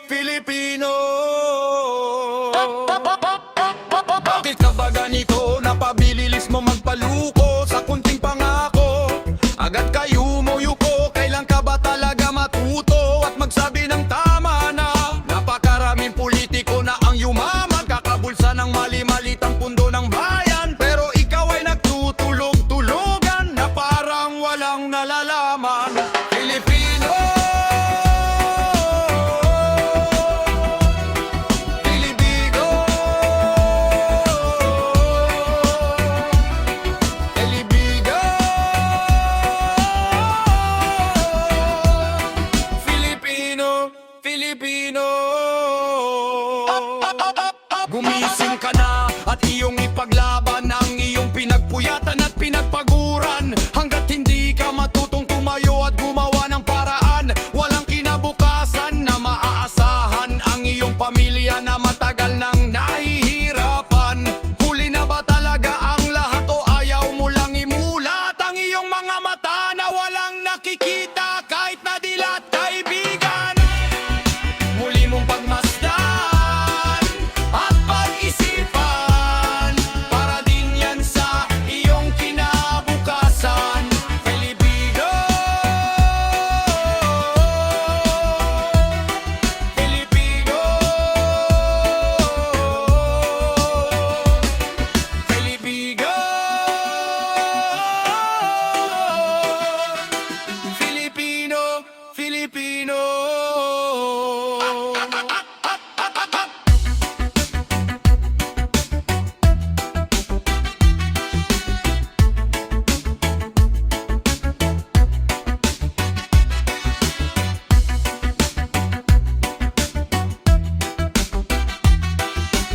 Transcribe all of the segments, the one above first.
Filipino. Bakit ka ba ganito? Napabililis mo magpaluko sa kunting pangako. Agad kayo muyuko. Kailan ka ba talaga matuto at magsabi ng tama na? Napakaraming politiko na ang yumaman, kakabulsa ng mali-malitang pundo ng bayan. Pero ikaw ay nagtutulog-tulugan na parang walang nalalaman. Filipino, Filipino. Gumising ka na at iyong ipaglaban ang iyong pinagpuyatan at pinagpaguran. Hanggat hindi ka matutong tumayo at gumawa ng paraan, walang kinabukasan na maaasahan ang iyong pamilya na matagal nang nahihirapan. Huli na ba talaga ang lahat o ayaw mo lang imulat ang iyong mga mata na walang nakikita kahit na dilat, kaibigan? Muli mong pagmasdan at pag-isipan, para din yan sa iyong kinabukasan. Filipino, Filipino, Filipino, Filipino, Filipino.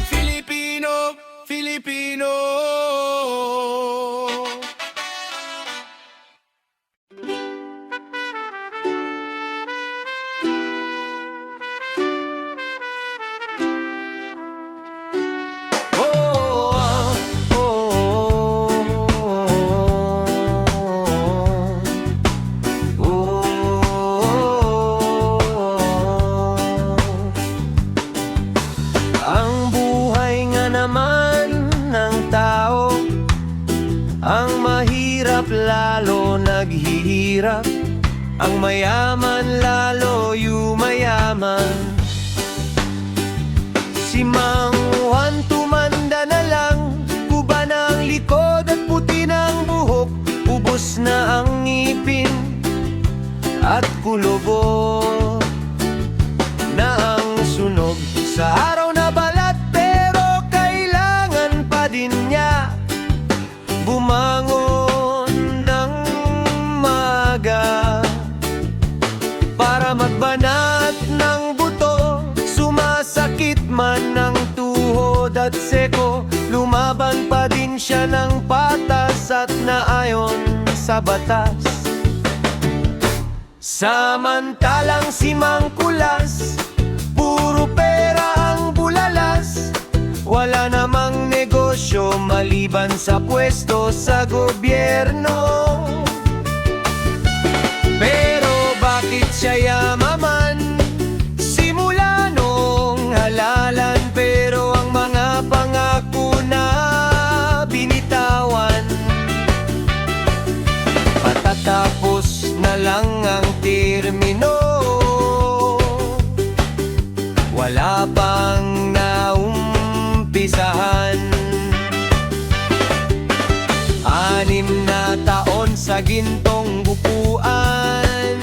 Filipino, Filipino. Ang buhay nga naman ng tao, ang mahirap lalo naghihirap, ang mayaman lalo yumayaman. Si Mang Juan tumanda na lang, kuba ng likod at puti ng buhok, ubos na ang ngipin at kulobo na ang sunog sa araw na balat. Pero kailangan pa din niya bumangon ng maga para magbanat ng buto. Sumasakit man ng tuhod at seko, lumaban pa din siya ng patas at naayon sa batas. Samantalang si Mang Kulas, puro pera ang bulalas, wala namang negosyo maliban sa pwesto sa gobyerno. Pero bakit siya yamaman? Simula nung halalan, pero ang mga pangako na binitawan, patatapos na lang ang termino, wala pang naumpisahan. 6 na taon sa gintong upuan,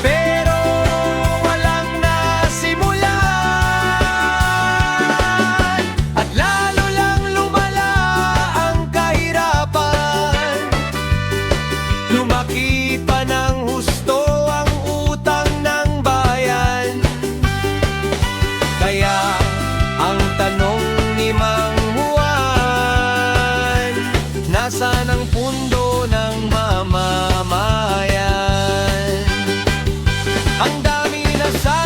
pero walang nasimulan, at lalo lang lumala ang kahirapan. Lumaki pa ng husto ang utang ng bayan. Kaya ang tanong ni Mang Juan, nasaan ang pundo ng mamamayan? Ang dami na sa